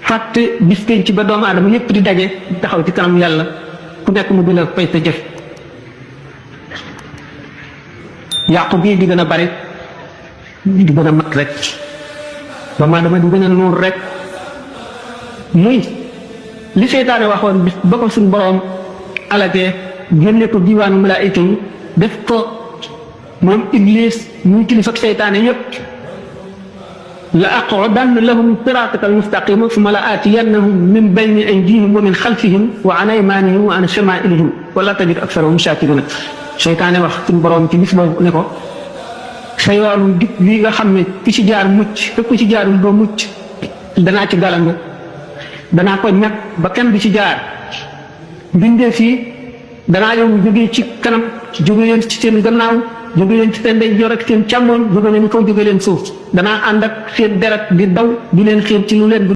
fàtte bis ci ba doomu aadama yépp di daje taxaw ci kanam yàlla ku nekk mu di la fay sa jëf yàqu bii di gën a bari di gën a mat rek doomu aadama di gën a nuur rek muy li seytaane waxoon bis ba ko suñ boroom alagee génne ko diwaanu malaayika yi def ko moom iblis muy kilifa ak seytaane yépp la aqudanna lahum siraataka almustaqima summa la aatiyannahum min bayni aydihim wa min xalfihim wa an aymanihim wa an shamaa'ilihim wa la tajid aksarahum shaakiriina seytaane wax suñ boroom ci bis boobu ne ko sa yoonu dig lii nga xam ne ki ci jaar mucc te ku ci jaarul doo mucc danaa ci galangu danaa ko ñàkk ba kenn du ci jaar bindee fii danaa yow jógee ci kanam jóge leen ci seen gannaaw jóge leen ci seen ndeyjoor ak seen càmmoñ jóge leen kaw jóge leen suuf danaa ànd ak seen deret di daw di leen xiir ci lu leen